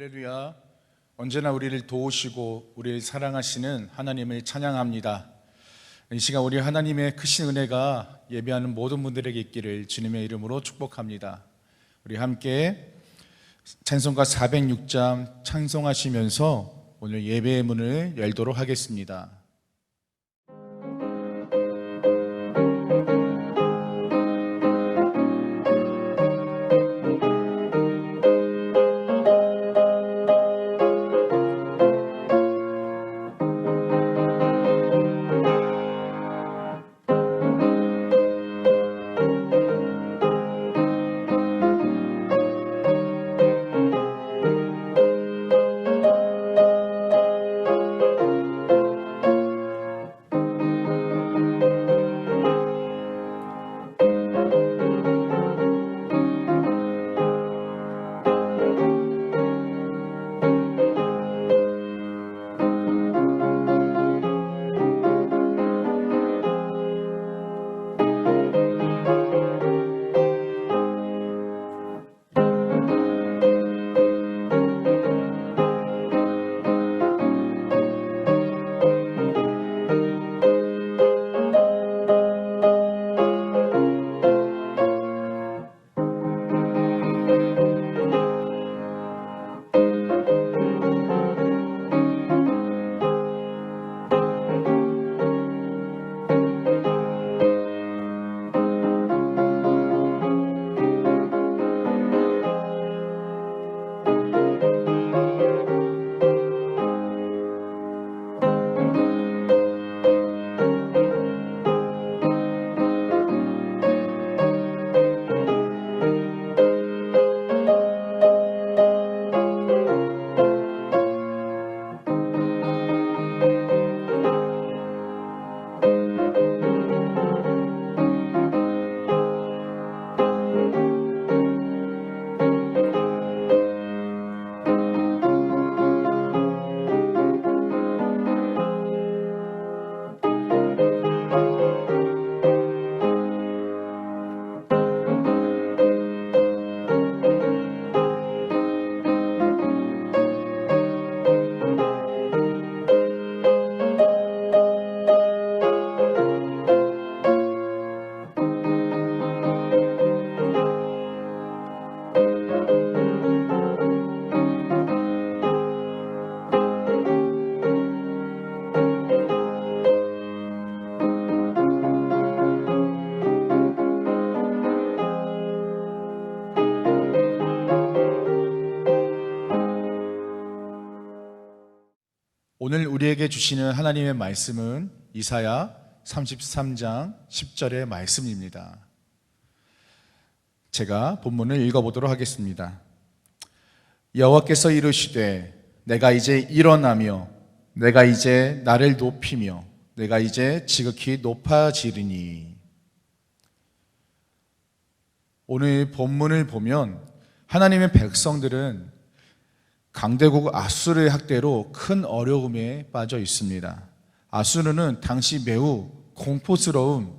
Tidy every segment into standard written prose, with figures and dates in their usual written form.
할렐루야. 언제나 우리를 도우시고 우리를 사랑하시는 하나님을 찬양합니다. 이 시간 우리 하나님의 크신 은혜가 예배하는 모든 분들에게 있기를 주님의 이름으로 축복합니다. 우리 함께 찬송가 406장 찬송하시면서 오늘 예배의 문을 열도록 하겠습니다. 오늘 우리에게 주시는 하나님의 말씀은 이사야 33장 10절의 말씀입니다. 제가 본문을 읽어보도록 하겠습니다. 여호와께서 이르시되 내가 이제 일어나며 내가 이제 나를 높이며 내가 이제 지극히 높아지리니. 오늘 본문을 보면 하나님의 백성들은 강대국 아수르의 학대로 큰 어려움에 빠져 있습니다. 아수르는 당시 매우 공포스러운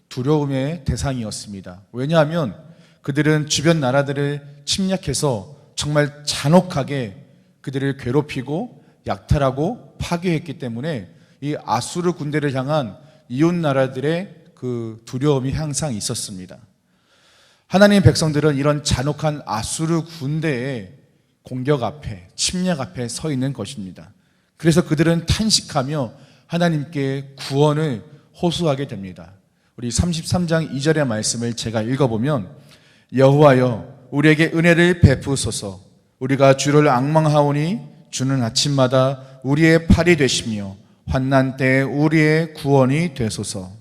두려움의 대상이었습니다. 왜냐하면 그들은 주변 나라들을 침략해서 정말 잔혹하게 그들을 괴롭히고 약탈하고 파괴했기 때문에 이 아수르 군대를 향한 이웃 나라들의 그 두려움이 항상 있었습니다. 하나님의 백성들은 이런 잔혹한 아수르 군대에 공격 앞에, 침략 앞에 서 있는 것입니다. 그래서 그들은 탄식하며 하나님께 구원을 호소하게 됩니다. 우리 33장 2절의 말씀을 제가 읽어보면 여호와여 우리에게 은혜를 베푸소서. 우리가 주를 앙망하오니 주는 아침마다 우리의 팔이 되시며 환난 때에 우리의 구원이 되소서.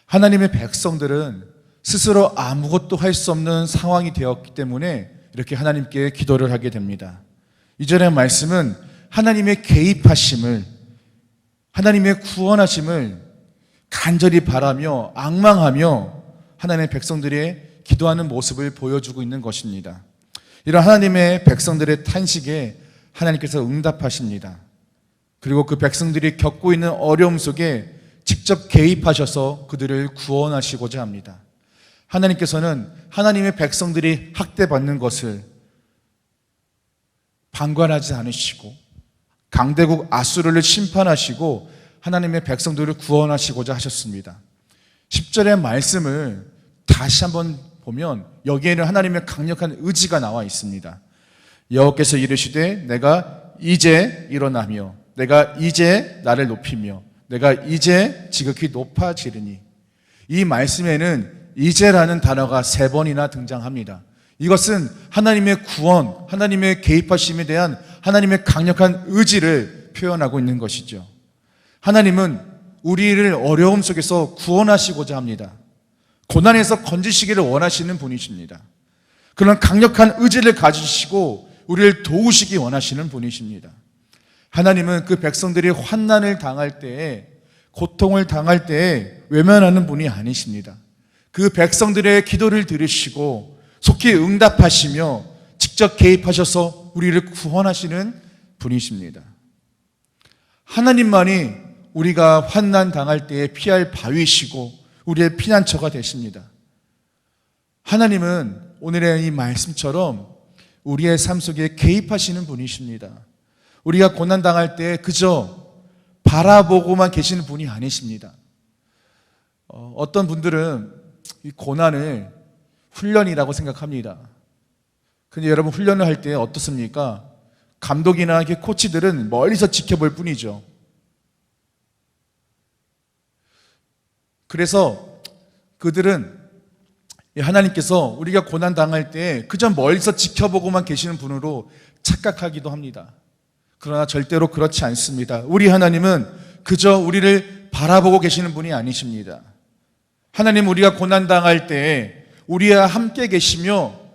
하나님의 백성들은 스스로 아무것도 할 수 없는 상황이 되었기 때문에 이렇게 하나님께 기도를 하게 됩니다. 이전의 말씀은 하나님의 개입하심을, 하나님의 구원하심을 간절히 바라며 앙망하며 하나님의 백성들의 기도하는 모습을 보여주고 있는 것입니다. 이런 하나님의 백성들의 탄식에 하나님께서 응답하십니다. 그리고 그 백성들이 겪고 있는 어려움 속에 직접 개입하셔서 그들을 구원하시고자 합니다. 하나님께서는 하나님의 백성들이 학대받는 것을 방관하지 않으시고 강대국 아수르를 심판하시고 하나님의 백성들을 구원하시고자 하셨습니다. 10절의 말씀을 다시 한번 보면 여기에는 하나님의 강력한 의지가 나와 있습니다. 여호와께서 이르시되 내가 이제 일어나며 내가 이제 나를 높이며 내가 이제 지극히 높아지르니, 이 말씀에는 이제라는 단어가 3번이나 등장합니다. 이것은 하나님의 구원, 하나님의 개입하심에 대한 하나님의 강력한 의지를 표현하고 있는 것이죠. 하나님은 우리를 어려움 속에서 구원하시고자 합니다. 고난에서 건지시기를 원하시는 분이십니다. 그런 강력한 의지를 가지시고 우리를 도우시기 원하시는 분이십니다. 하나님은 그 백성들이 환난을 당할 때에, 고통을 당할 때에 외면하는 분이 아니십니다. 그 백성들의 기도를 들으시고 속히 응답하시며 직접 개입하셔서 우리를 구원하시는 분이십니다. 하나님만이 우리가 환난 당할 때에 피할 바위시고 우리의 피난처가 되십니다. 하나님은 오늘의 이 말씀처럼 우리의 삶 속에 개입하시는 분이십니다. 우리가 고난 당할 때 그저 바라보고만 계시는 분이 아니십니다. 어떤 분들은 이 고난을 훈련이라고 생각합니다. 근데 여러분, 훈련을 할 때 어떻습니까? 감독이나 코치들은 멀리서 지켜볼 뿐이죠. 그래서 그들은 하나님께서 우리가 고난 당할 때 그저 멀리서 지켜보고만 계시는 분으로 착각하기도 합니다. 그러나 절대로 그렇지 않습니다. 우리 하나님은 그저 우리를 바라보고 계시는 분이 아니십니다. 하나님, 우리가 고난 당할 때 우리와 함께 계시며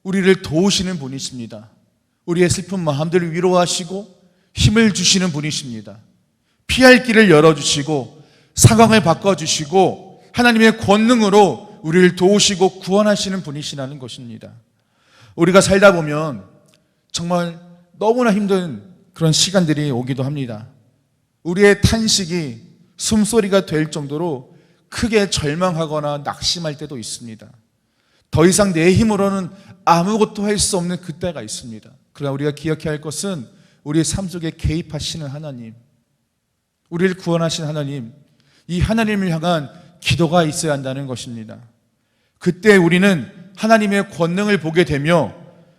우리를 도우시는 분이십니다. 우리의 슬픈 마음들을 위로하시고 힘을 주시는 분이십니다. 피할 길을 열어주시고 상황을 바꿔주시고 하나님의 권능으로 우리를 도우시고 구원하시는 분이시라는 것입니다. 우리가 살다 보면 정말 너무나 힘든 그런 시간들이 오기도 합니다. 우리의 탄식이 숨소리가 될 정도로 크게 절망하거나 낙심할 때도 있습니다. 더 이상 내 힘으로는 아무것도 할 수 없는 그때가 있습니다. 그러나 우리가 기억해야 할 것은 우리의 삶 속에 개입하시는 하나님, 우리를 구원하신 하나님, 이 하나님을 향한 기도가 있어야 한다는 것입니다. 그때 우리는 하나님의 권능을 보게 되며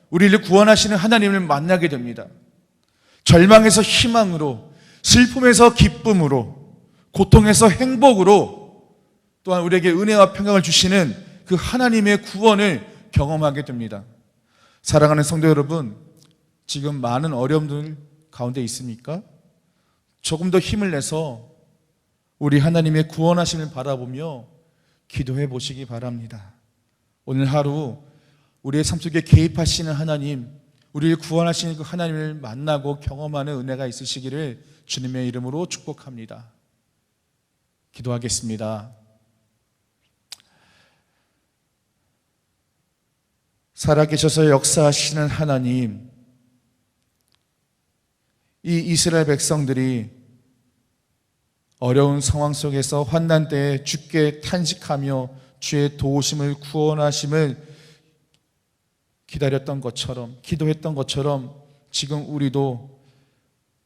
우리를 구원하시는 하나님을 만나게 됩니다. 절망에서 희망으로, 슬픔에서 기쁨으로, 고통에서 행복으로, 또한 우리에게 은혜와 평강을 주시는 그 하나님의 구원을 경험하게 됩니다. 사랑하는 성도 여러분, 지금 많은 어려움들 가운데 있습니까? 조금 더 힘을 내서 우리 하나님의 구원하심을 바라보며 기도해 보시기 바랍니다. 오늘 하루 우리의 삶 속에 개입하시는 하나님, 우리를 구원하시는 그 하나님을 만나고 경험하는 은혜가 있으시기를 주님의 이름으로 축복합니다. 기도하겠습니다. 살아계셔서 역사하시는 하나님, 이 이스라엘 백성들이 어려운 상황 속에서 환난 때에 주께 탄식하며 주의 도우심을, 구원하심을 기다렸던 것처럼, 기도했던 것처럼 지금 우리도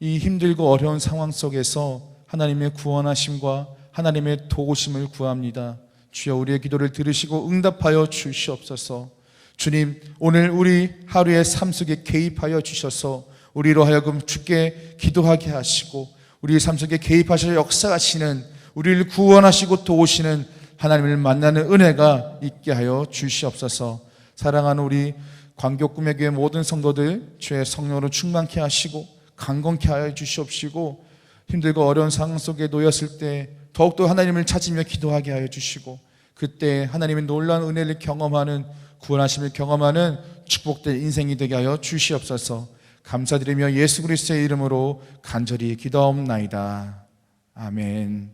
이 힘들고 어려운 상황 속에서 하나님의 구원하심과 하나님의 도우심을 구합니다. 주여, 우리의 기도를 들으시고 응답하여 주시옵소서. 주님, 오늘 우리 하루의 삶 속에 개입하여 주셔서 우리로 하여금 주께 기도하게 하시고 우리 삶 속에 개입하셔서 역사하시는, 우리를 구원하시고 도우시는 하나님을 만나는 은혜가 있게 하여 주시옵소서. 사랑하는 우리 광교꿈의 교회 모든 성도들 주의 성령으로 충만케 하시고 강건케 하여 주시옵시고, 힘들고 어려운 상황 속에 놓였을 때 더욱더 하나님을 찾으며 기도하게 하여 주시고, 그때 하나님의 놀라운 은혜를 경험하는, 구원하심을 경험하는 축복된 인생이 되게 하여 주시옵소서. 감사드리며 예수 그리스도의 이름으로 간절히 기도하옵나이다. 아멘.